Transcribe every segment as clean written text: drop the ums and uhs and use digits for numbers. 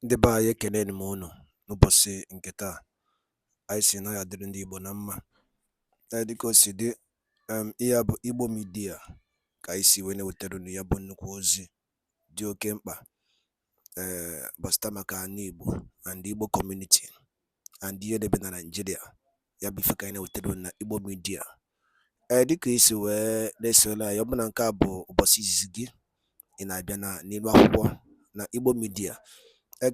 Ndị be anyị ekeneni m unu n'ụbọchị nke taa. Anyị sị na ya dịrị ndị Igbo na mma. Dịka o si dị, ihe a bụ Igbo Media ka anyị si wee na-ewetara unu ya bụ nnukwu ozi dị oke mkpa gbasata maka ana Igbo and Igbo community and ihe debe na Nigeria. Ya bụ ife ka anyị na-ewetara unu na Igbo Media. Dịka isi wee na-esole anyị, ọ bụ na nke a bụ ụbọchị izizi gị ị na-abịa n'ilu akwụkwọ na Igbo Media,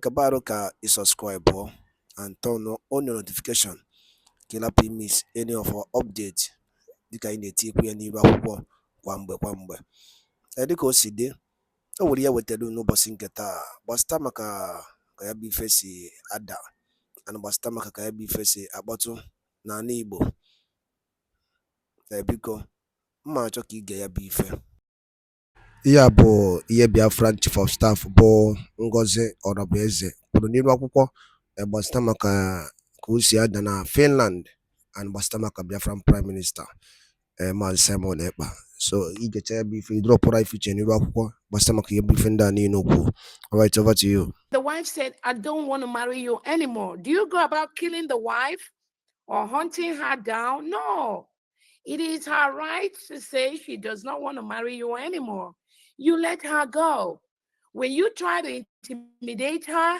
kabaru ka i subscribe and turn on your notification ka ị lapụ miss any of our update dịka anyị na-etikwu ya n'ilu akwụkwọ kwa mgbe. Dịka o si dị, o nwere ya wetara n'ụbọchị nke taa gbasata maka ka ya bụ ife si ada and gbasata maka ka ya bụ ife si akpọtụ n'ala Igbo. Biko mma achọ ka ige ya bụ ife. Ihe a bụ ihe BIAFRA Chief of Staff bụ Ngozi Ọrọbụeze kwuru n'ilu akwụkwọ gbasata maka ka o si ada na Finland and gbasata maka Biafran Prime Minister Maazị Simon Ekpa. So igecha ya bụ ife idropụra ifiche n'ilu akwụkwọ gbasata maka ihe bụ ife ndị a niile okwu. All right, over to you. The wife said, I don't want to marry you anymore. Do you go about killing the wife or hunting her down? No. It is her right to say she does not want to marry you anymore. You let her go. When you try to intimidate her,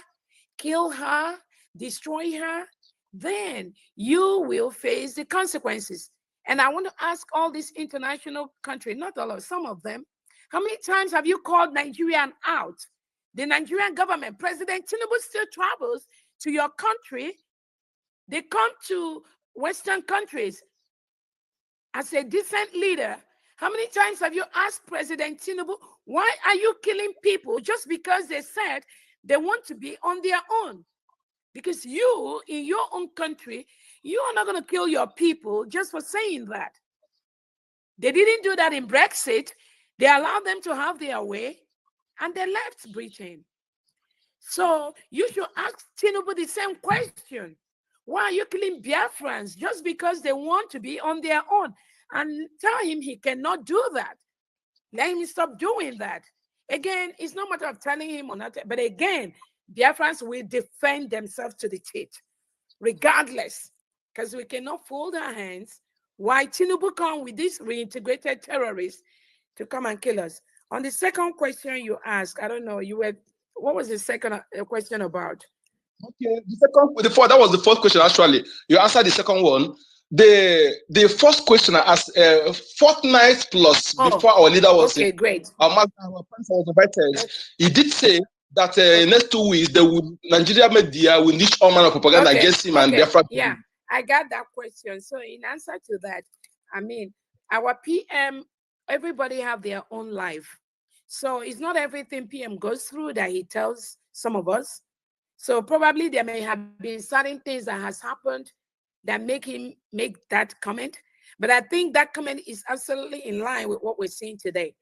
kill her, destroy her, then you will face the consequences. And I want to ask all these international countries, not all of some of them, how many times have you called Nigerian out? The Nigerian government, President Tinubu still travels to your country. They come to Western countries as a decent leader. How many times have you asked President Tinubu, why are you killing people just because they said they want to be on their own? Because you, in your own country, you are not going to kill your people just for saying that. They didn't do that in Brexit. They allowed them to have their way, and they left Britain. So you should ask Tinubu the same question. Why are you killing Biafrans just because they want to be on their own? And tell him he cannot do that. Let him stop doing that. Again, it's not a matter of telling him or not, but again, Biafrans will defend themselves to the teeth, regardless, because we cannot fold our hands. Why Tinubu come with these reintegrated terrorists to come and kill us? On the second question you asked, I don't know, what was the second question about? Okay, that was the first question actually. You answered the second one. The first question I asked, fortnight plus before our leader was great. Our prince was invited. He did say that next 2 weeks Nigeria media will unleash all manner of propaganda against him and Biafra. Yeah, I got that question. So in answer to that, I mean, our PM, everybody have their own life. So it's not everything PM goes through that he tells some of us. So probably there may have been certain things that has happened that make him make that comment. But I think that comment is absolutely in line with what we're seeing today.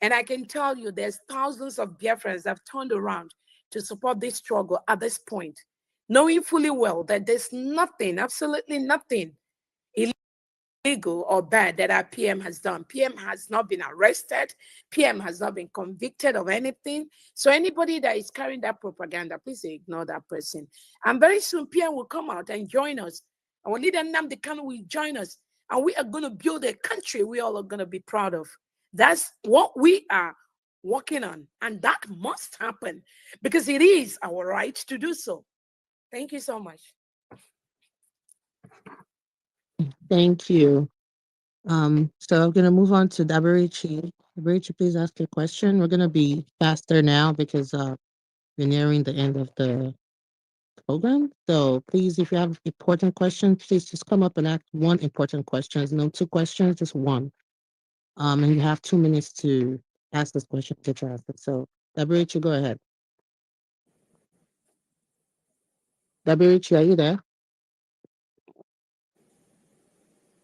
And I can tell you there's thousands of Biafrans that have turned around to support this struggle at this point, knowing fully well that there's nothing, absolutely nothing illegal or bad that our PM has done. PM has not been arrested. PM has not been convicted of anything. So anybody that is carrying that propaganda, please ignore that person. And very soon PM will come out and join us. Our leader nnamdi kanu will join us. And we are going to build a country we all are going to be proud of. That's what we are working on. And that must happen because it is our right to do so. Thank you so much. Thank you. So I'm going to move on to Daberichi. Daberichi, please ask your question. We're going to be faster now because we're nearing the end of the program. So please, if you have important questions, please just come up and ask one important question. No 2 questions, just one. And you have 2 minutes to ask this question to traffic. So Daberichi, go ahead. Daberichi, are you there?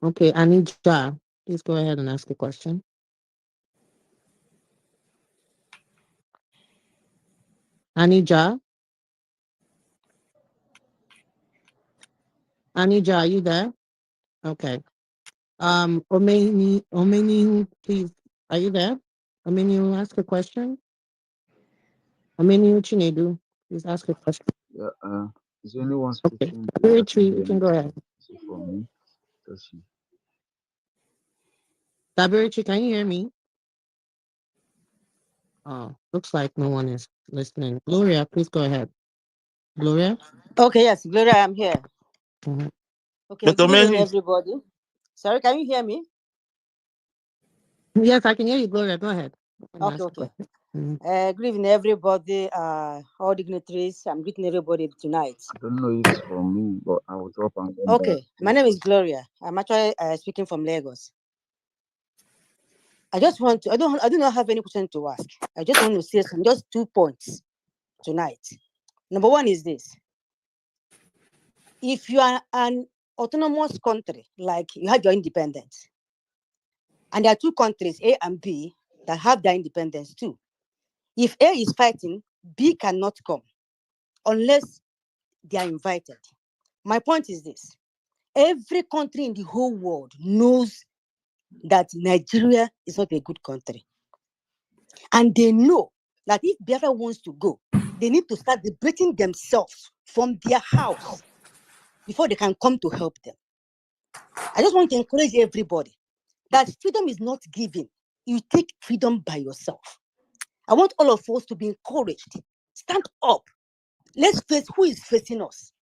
Okay, Anija, please go ahead and ask a question. Anija? Anija, are you there? Okay. Omeni, please, are you there? Omeni, ask a question. Omeni Chinedu, Please ask your question. Yeah, is there anyone Okay. speaking? Please, I can Dabirichi, hear you can me. go ahead. So for me, that's you. Dabirichi, can you hear me? Oh, looks like no one is listening. Gloria, please go ahead. Gloria? Okay, yes, Gloria, I'm here. Mhm. Okay, good evening, everybody. Sorry, can you hear me? Yes, I can hear you, Gloria. Go ahead. Okay, okay. Good evening, everybody, all dignitaries. I'm greeting everybody tonight. I don't know if it's for me, but I will drop and come back. Okay, my name is Gloria. I'm actually speaking from Lagos. I just want to, I do not have any question to ask. I just want to say just 2 points tonight. Number one is this. If you are an autonomous country, like you have your independence, and there are 2 countries, A and B, that have their independence too. If A is fighting, B cannot come unless they are invited. My point is this. Every country in the whole world knows that Nigeria is not a good country. And they know that if Biafra wants to go, they need to start liberating themselves from their house before they can come to help them. I just want to encourage everybody that freedom is not given. You take freedom by yourself. I want all of us to be encouraged. Stand up. Let's face who is facing us.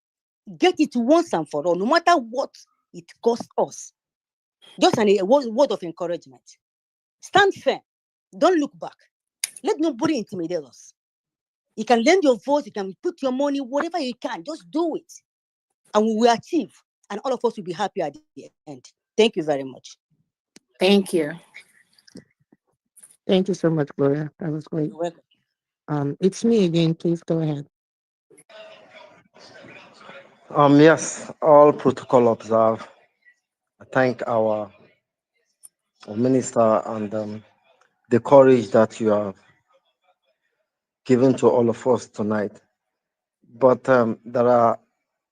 Get it once and for all, no matter what it costs us. Just a word of encouragement. Stand firm. Don't look back. Let nobody intimidate us. You can lend your voice, you can put your money, whatever you can, just do it. And we will achieve. And all of us will be happy at the end. Thank you very much. Thank you. Thank you so much, Gloria. That was great. You're welcome. It's me again. Please go ahead. Yes, all protocol observed. I thank our minister and the courage that you have given to all of us tonight. But there are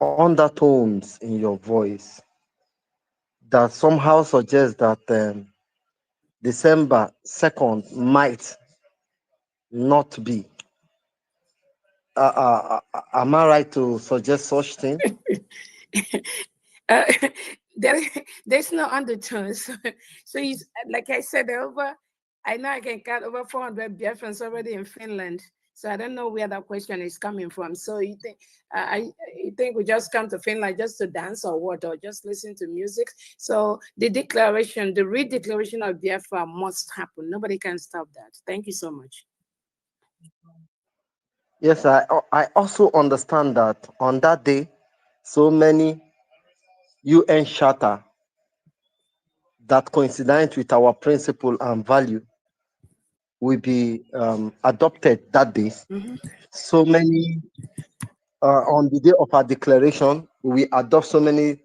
undertones in your voice that somehow suggest that December 2nd might not be. Am I right to suggest such thing? uh, there's no undertones. So he's, like I said, I know I can count over 400 Biafrans already in Finland. So I don't know where that question is coming from. So you think we just come to Finland just to dance or what, or just listen to music? So the redeclaration of Biafra must happen. Nobody can stop that. Thank you so much. Yes, I also understand that on that day, so many UN charter that coincident with our principle and value will be adopted that day. Mm-hmm. So many on the day of our declaration, we adopt so many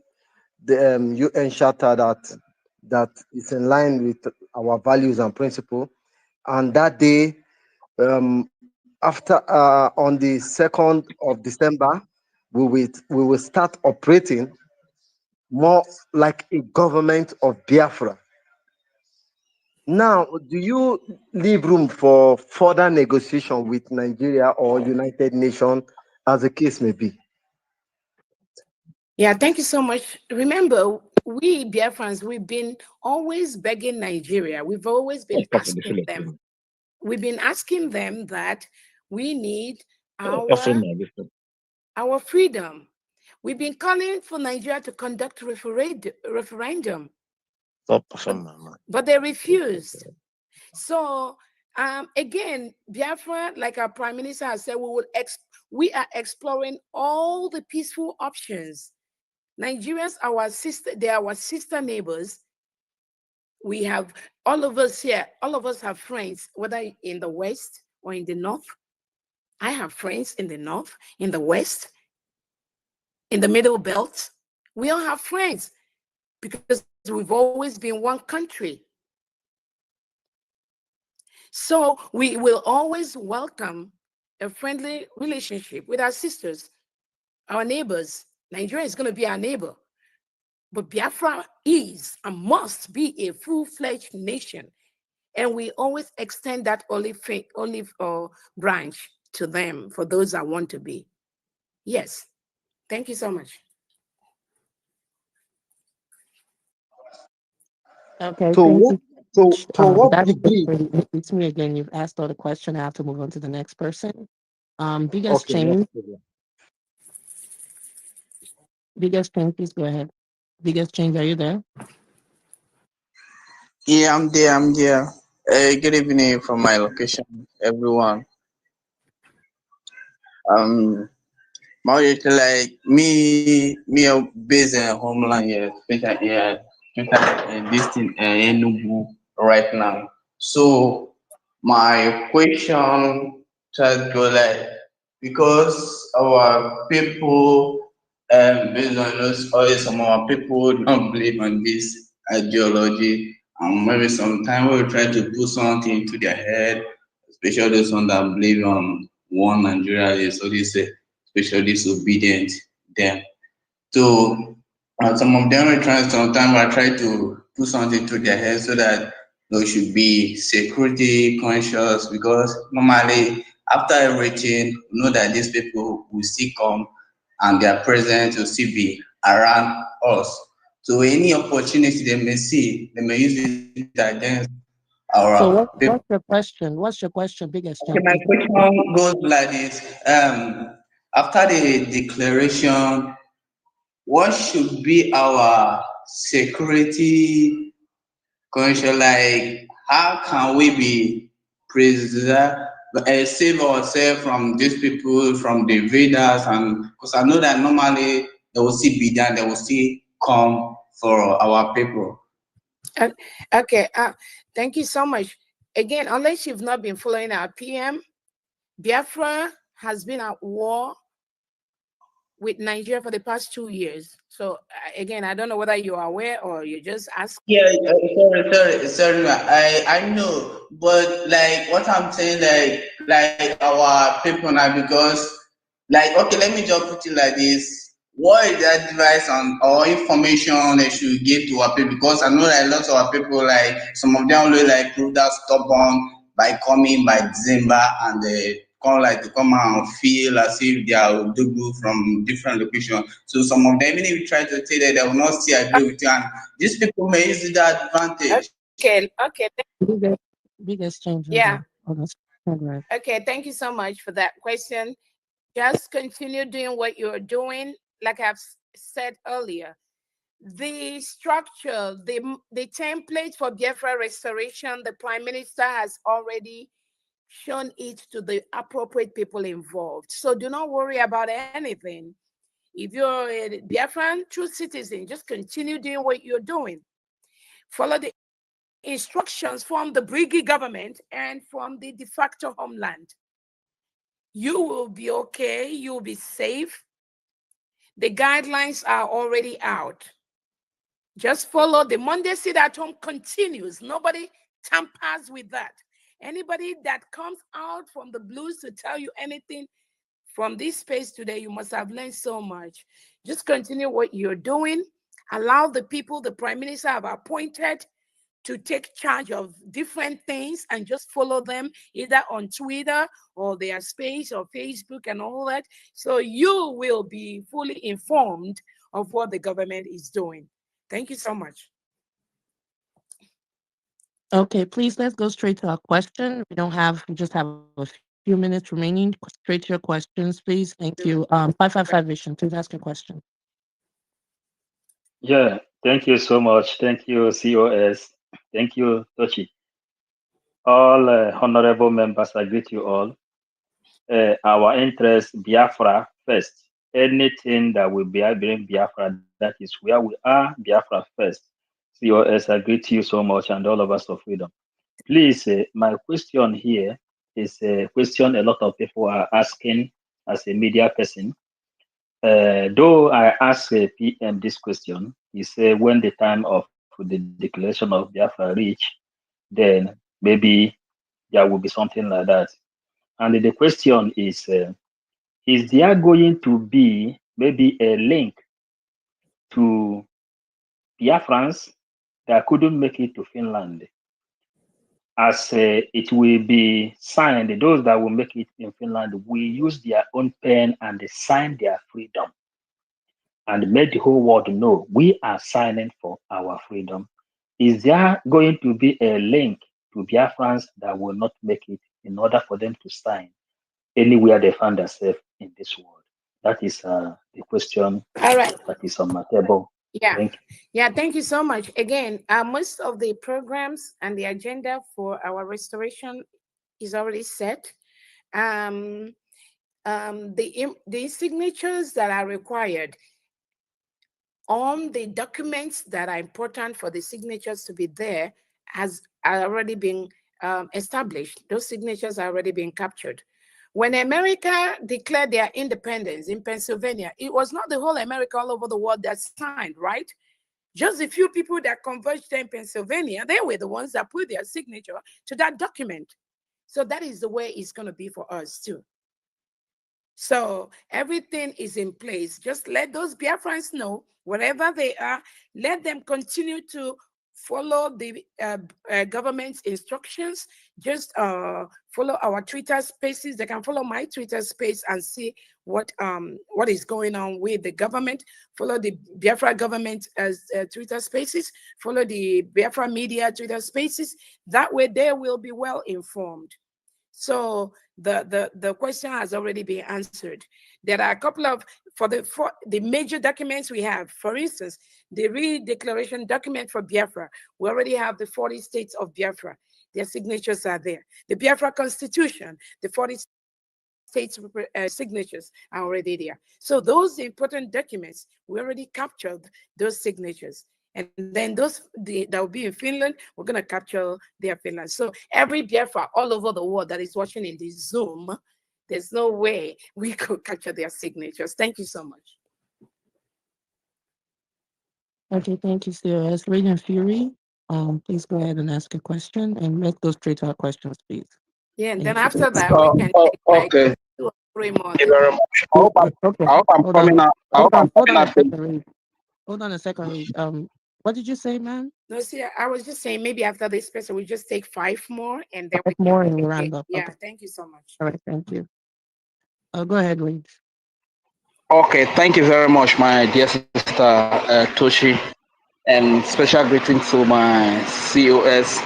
the UN charter that is in line with our values and principle. And that day, after on the 2nd of December, we will start operating more like a government of Biafra. Now, do you leave room for further negotiation with Nigeria or United Nations, as the case may be? Yeah, thank you so much. Remember, we Biafrans, we've been always begging Nigeria. We've always been asking them. We've been asking them that we need our freedom. We've been calling for Nigeria to conduct referendum, but they refused. So again, Biafra, like our Prime Minister has said, we are exploring all the peaceful options. Nigerians, they are our sister neighbors. We have all of us here, all of us have friends, whether in the West or in the North. I have friends in the North, in the West, in the Middle Belt. We all have friends because we've always been one country. So we will always welcome a friendly relationship with our sisters, our neighbors. Nigeria is going to be our neighbor. But Biafra is and must be a full-fledged nation. And we always extend that olive branch to them for those that want to be. Yes. Thank you so much. Okay, To thank what you. to what That's degree? it's me again. You've asked all the question. I have to move on to the next person. Biggest Okay, no change. problem. Biggest change, please go ahead. Biggest change, are you there? Yeah, I'm there. I'm there. Good evening from my location, everyone. Um, Mario, like me, based in homeland here, especially in this thing, Enugu right now. So my question just go like because our people, based on those, always some of our people don't believe on this ideology. Maybe sometimes we try to put something into their head, especially those ones that believe on one Nigeria. Is so they say especially disobedient them. So some of them are trying sometimes I try to put something to their head so that they should be security conscious because normally after everything, you know that these people will still come and their presence will still be around us. So any opportunity they may see, they may use it against our So people. what's your question? What's your question? Biggest Okay, change, my please. question goes like this. After the declaration, what should be our security conscious? Like, how can we be preserve, save ourselves from these people, from the invaders? And because I know that normally they will still be there, they will still come for our people. Uh, okay. Thank you so much. Again, unless you've not been following our PM, Biafra has been at war with Nigeria for the past 2 years. So again, I don't know whether you are aware or you just ask. Yeah, sorry. I know, but like what I'm saying, like our people now, because like okay, let me just put it like this: what is the advice on or information they should give to our people? Because I know that a lot of our people, like some of them, only like prove that stubborn by coming by December and they come like to come out and feel as if they are Dugu from different locations. So some of them, even if you try to say that, they will not still agree with you, and these people may use that advantage. Okay. Biggest change. Yeah. Hold on. Right. Okay. Thank you so much for that question. Just continue doing what you're doing. Like I've said earlier, the structure, the template for Biafra restoration, the Prime Minister has already shown it to the appropriate people involved. So do not worry about anything. If you're a Biafran true citizen, just continue doing what you're doing. Follow the instructions from the Brigade government and from the de facto homeland. You will be okay. You'll be safe. The guidelines are already out. Just follow the Monday sit at home continues. Nobody tampers with that. Anybody that comes out from the blues to tell you anything from this space today, you must have learned so much. Just continue what you're doing. Allow the people the Prime Minister have appointed to take charge of different things and just follow them either on Twitter or their space or Facebook and all that. So you will be fully informed of what the government is doing. Thank you so much. Okay, please let's go straight to our question. We just have a few minutes remaining. Straight to your questions, please. Thank you. 555 Vision, please ask your question. Yeah, thank you so much. Thank you, COS. Thank you, Tochi. All honorable members, I greet you all. Our interest, Biafra first. Anything that will be bring Biafra, that is where we are, Biafra first. COS, I greet you so much and all of us of freedom. Please, my question here is a question a lot of people are asking as a media person. Though I asked PM this question, he said when the time of the declaration of Biafra reach, then maybe there will be something like that. And the question is there going to be maybe a link to Biafrans that couldn't make it to Finland? as it will be signed, those that will make it in Finland will use their own pen and they sign their freedom and make the whole world know we are signing for our freedom. Is there going to be a link to Biafrans that will not make it in order for them to sign anywhere they find themselves in this world? That is the question All right. that is on my table. Yeah. Thank you. Yeah, thank you so much. Again, most of the programs and the agenda for our restoration is already set. The signatures that are required on the documents that are important for the signatures to be there has already been established. Those signatures are already being captured. When America declared their independence in Pennsylvania, it was not the whole America all over the world that signed, right? Just a few people that converged in Pennsylvania, they were the ones that put their signature to that document. So that is the way it's going to be for us too. So everything is in place. Just let those Biafrans know, wherever they are, let them continue to follow the government's instructions. Just follow our Twitter spaces. They can follow my Twitter space and see what is going on with the government. Follow the Biafra government as Twitter spaces. Follow the Biafra media Twitter spaces. That way they will be well informed. So the question has already been answered. There are a couple of, for the major documents we have, for instance, the re-declaration document for Biafra, we already have the 40 states of Biafra. Their signatures are there. The Biafra Constitution, the 40 states signatures are already there. So those important documents, we already captured those signatures. And then those that will be in Finland, we're going to capture their Finland. So every Biafra all over the world that is watching in this Zoom, there's no way we could capture their signatures. Thank you so much. Okay, thank you, COS. Radiant Fury, please go ahead and ask a question and make those straight to our questions, please. Yeah, and Thank then you. after that, we can take like Okay. 2 or 3 more. Thank you very much. I hope I'm coming out. I hope I'm coming out. Hold on a second, Reed. What did you say, man? No, see, I was just saying maybe after this person, we just take 5 more and then 5 more and we'll round up. Yeah, okay. Thank you so much. All right, thank you. Go ahead, Reed. Okay, thank you very much, my dear sister Toshi, and special greetings to my COS,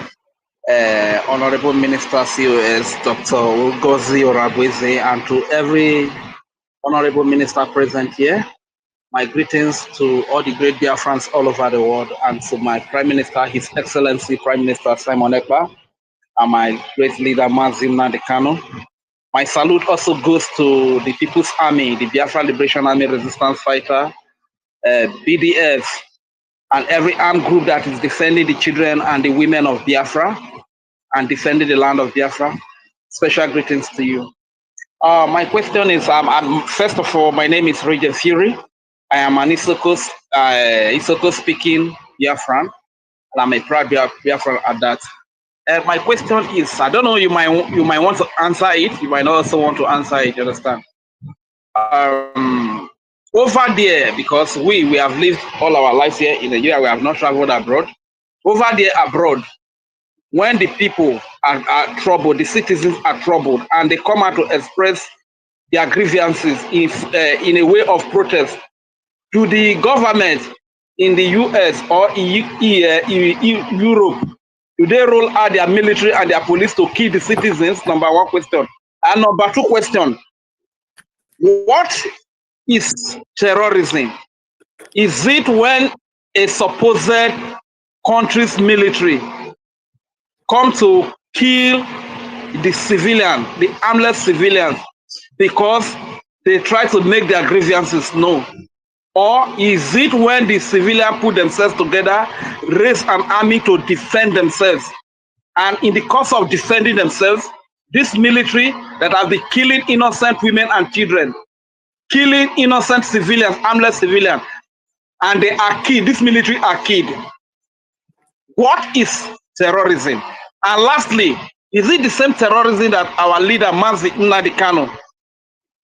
Honorable Minister COS, Dr. Ugozi Oragweze, and to every Honorable Minister present here. My greetings to all the great Biafrans all over the world, and to my Prime Minister, His Excellency Prime Minister Simon Ekpa, and my great leader, nnamdi Kanu. My salute also goes to the People's Army, the Biafra Liberation Army Resistance Fighter, BDF, and every armed group that is defending the children and the women of Biafra and defending the land of Biafra. Special greetings to you. My question is, first of all, my name is Radiant Fury. I am an Isoko speaking Biafran, and I'm a proud Biafran at that. My question is, I don't know, you might want to answer it, you might also want to answer it, you understand? Over there, because we have lived all our lives here in Nigeria, we have not traveled abroad. Over there abroad, when the people are troubled, the citizens are troubled, and they come out to express their grievances in a way of protest, do the government in the US or in Europe, do they roll out their military and their police to kill the citizens? Number one question. And number two question, what is terrorism? Is it when a supposed country's military come to kill the civilian, the armless civilians, because they try to make their grievances known? Or is it when the civilians put themselves together, raise an army to defend themselves? And in the course of defending themselves, this military that have been killing innocent women and children, killing innocent civilians, armless civilians, and they are killed, this military are killed. What is terrorism? And lastly, is it the same terrorism that our leader, nnamdi Kanu,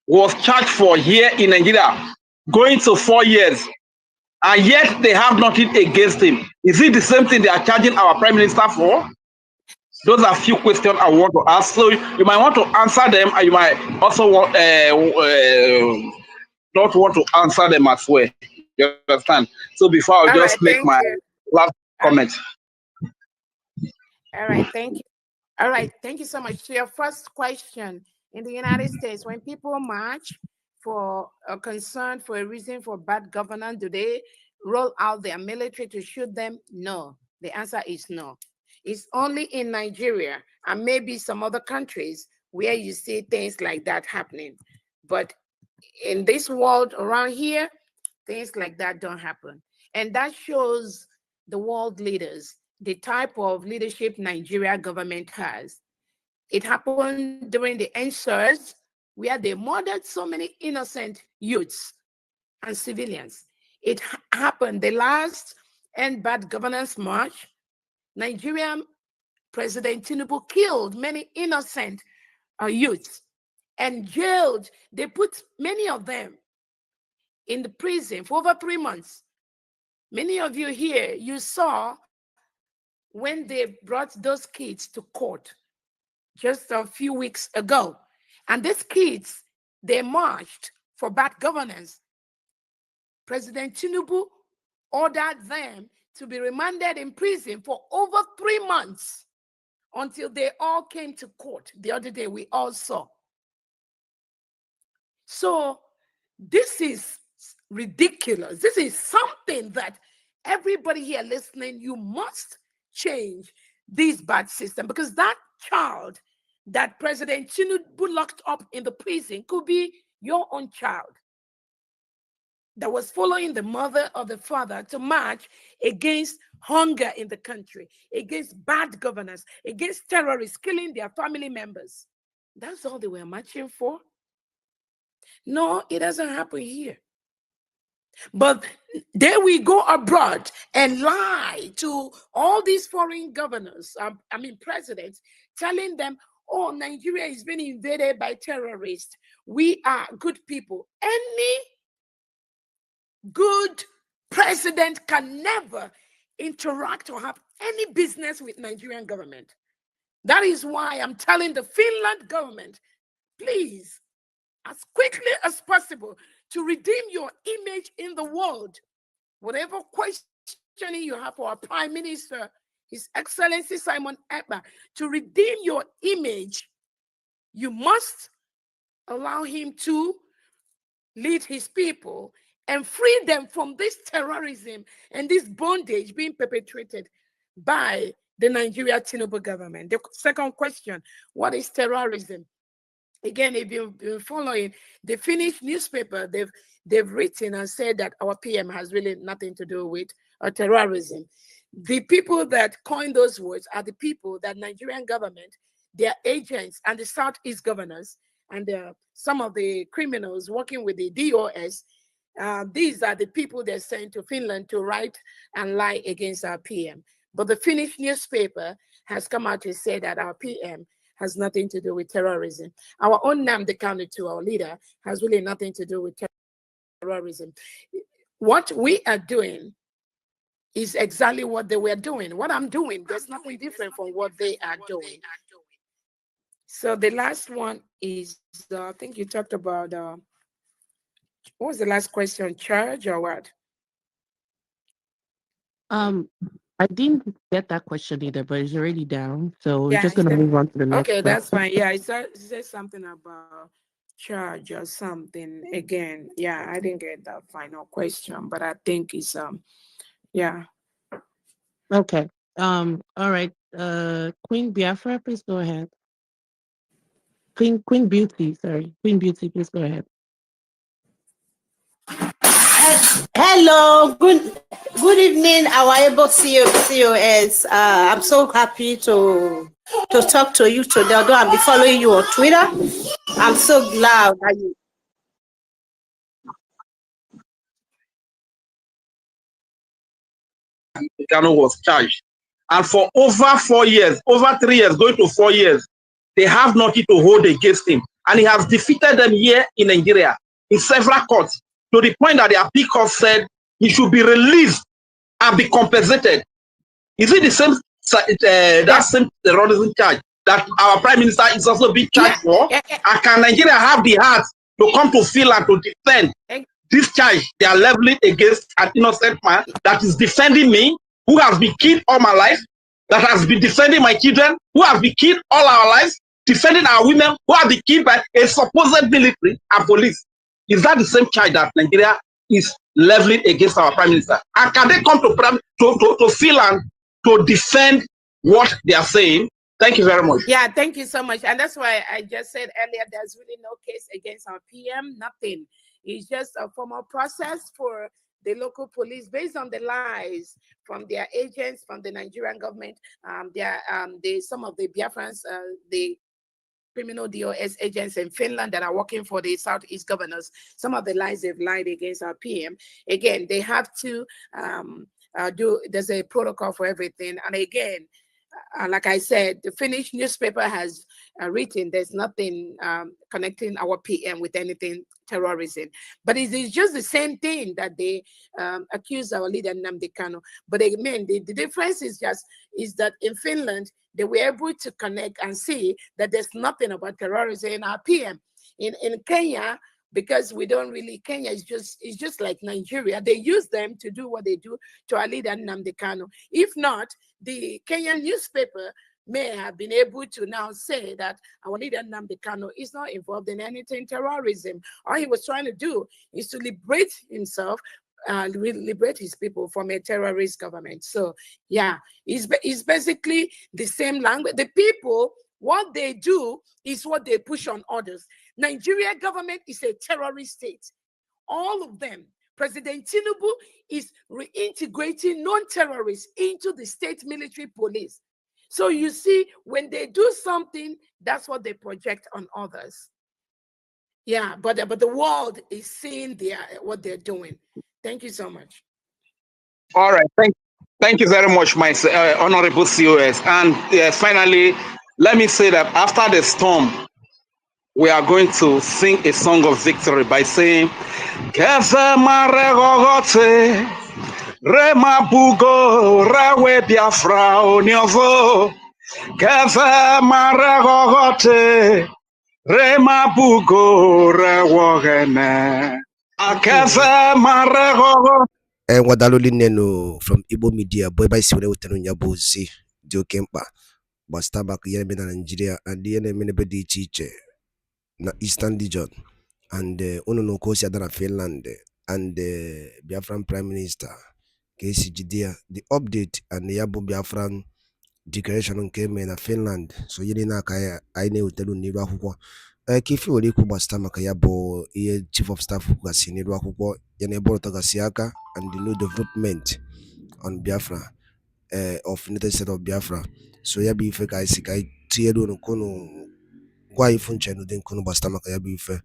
was charged for here in Nigeria, going to 4 years, and yet they have nothing against him? Is it the same thing they are charging our Prime Minister for? Those are few questions I want to ask. So you might want to answer them, and you might also want not want to answer them as well. You understand? So before I All right, just make thank my you. last comment. All right, thank you. All right, thank you so much. So your first question, in the United States, when people march for a concern, for a reason, for bad governance, do they roll out their military to shoot them? No. The answer is no. It's only in Nigeria and maybe some other countries where you see things like that happening. But in this world around here, things like that don't happen. And that shows the world leaders the type of leadership Nigeria government has. It happened during the NSARS, where they murdered so many innocent youths and civilians. It happened the last End Bad Governance March. Nigerian President Tinubu killed many innocent youths and jailed. They put many of them in the prison for over 3 months. Many of you here, you saw when they brought those kids to court just a few weeks ago. And these kids, they marched for bad governance. President Tinubu ordered them to be remanded in prison for over 3 months until they all came to court. The other day, we all saw. So this is ridiculous. This is something that everybody here listening, you must change this bad system, because that child that President Tinubu locked up in the prison could be your own child that was following the mother or the father to march against hunger in the country, against bad governance, against terrorists killing their family members. That's all they were marching for. No, it doesn't happen here. But there we go abroad and lie to all these foreign governors, presidents, telling them, oh, Nigeria is being invaded by terrorists. We are good people. Any good president can never interact or have any business with Nigerian government. That is why I'm telling the Finland government, please, as quickly as possible, to redeem your image in the world. Whatever questioning you have for our Prime Minister, His Excellency Simon Ekpa, to redeem your image, you must allow him to lead his people and free them from this terrorism and this bondage being perpetrated by the Nigeria Tinubu government. The second question, what is terrorism? Again, if you've been following the Finnish newspaper, they've written and said that our PM has really nothing to do with terrorism. The people that coined those words are the people that Nigerian government, their agents and the Southeast governors, and some of the criminals working with the DOS, these are the people they're sent to Finland to write and lie against our PM. But the Finnish newspaper has come out to say that our PM has nothing to do with terrorism. Our own nnamdi Kanu, our leader, has really nothing to do with terrorism. What we are doing is exactly what they were doing. What I'm doing, there's nothing different from what they are doing. So the last one is, I think you talked about, what was the last question, charge or what? I didn't get that question either, but it's already down. So we're Yeah, just going to move on to the next okay, that's question. fine. Yeah, it said something about charge or something. Again, yeah, I didn't get that final question, but I think it's yeah. Okay. All right. Queen Biafra, please go ahead. Queen Beauty, sorry. Queen Beauty, please go ahead. Hello, good evening, our able COS. I'm so happy to talk to you today. Although I'll be following you on Twitter, I'm so glad that you. Kanu was charged, and for over 4 years, over 3 years, going to 4 years, they have nothing to hold against him, and he has defeated them here in Nigeria in several courts, to the point that the appeal court said he should be released and be compensated. Is it the same that same terrorism charge that our prime minister is also being charged for? And can Nigeria have the heart to come to Finland to defend this charge they are leveling against an innocent man that is defending me, who has been killed all my life, that has been defending my children, who have been killed all our lives, defending our women, who have been killed by a supposed military and police? Is that the same charge that Nigeria is leveling against our prime minister? And can they come to Finland to defend what they are saying? Thank you very much. Yeah, thank you so much. And that's why I just said earlier, there's really no case against our PM, nothing. It's just a formal process for the local police based on the lies from their agents, from the Nigerian government, some of the Biafrans, the criminal DOS agents in Finland that are working for the Southeast governors. Some of the lies they've lied against our PM. Again, they have to there's a protocol for everything. And again, like I said, the Finnish newspaper has written there's nothing connecting our PM with anything terrorism. But it is just the same thing that they accuse our leader Nnamdi Kanu. But again, the difference is that in Finland, they were able to connect and see that there's nothing about terrorism in our PM. In Kenya, because we don't really, Kenya is just like Nigeria. They use them to do what they do to our leader Nnamdi Kanu. If not, the Kenyan newspaper may have been able to now say that our leader Nnamdi Kanu is not involved in anything terrorism. All he was trying to do is to liberate himself and liberate his people from a terrorist government. So yeah, it's basically the same language. The people, what they do is what they push on others. Nigeria government is a terrorist state. All of them. President Tinubu is reintegrating non-terrorists into the state military police. So you see, when they do something, that's what they project on others. Yeah, but the world is seeing what they're doing. Thank you so much. All right, thank you very much, my honorable COS. And finally, let me say that after the storm, we are going to sing a song of victory by saying, Rema bugo rawe Biafra onyovo Keve maregogote Rema bugo rewogene Akeve maregogote. Wadaloli neno from Igbo Media, boy by Siwene Utenu Nyabuzi, Dio Kempa, Bastabak Yemen and Nigeria, and the enemy di teacher na Eastern region, and Uno Kosia Dana Finland, and the Biafran Prime Minister, Casey Judea, the update and the Yabu Biafran declaration came in Finland, so Yelina Kaya, I know Telu Niba Huko. Kifi waliku bastama kayabo iye chief of staff kugasinirwa kuko yaneboro tagasiaka and the new development on Biafra of United States of Biafra. So yabi ife ka isikai tiedo no kono kwa ifunche no den kono bastama kayabi ife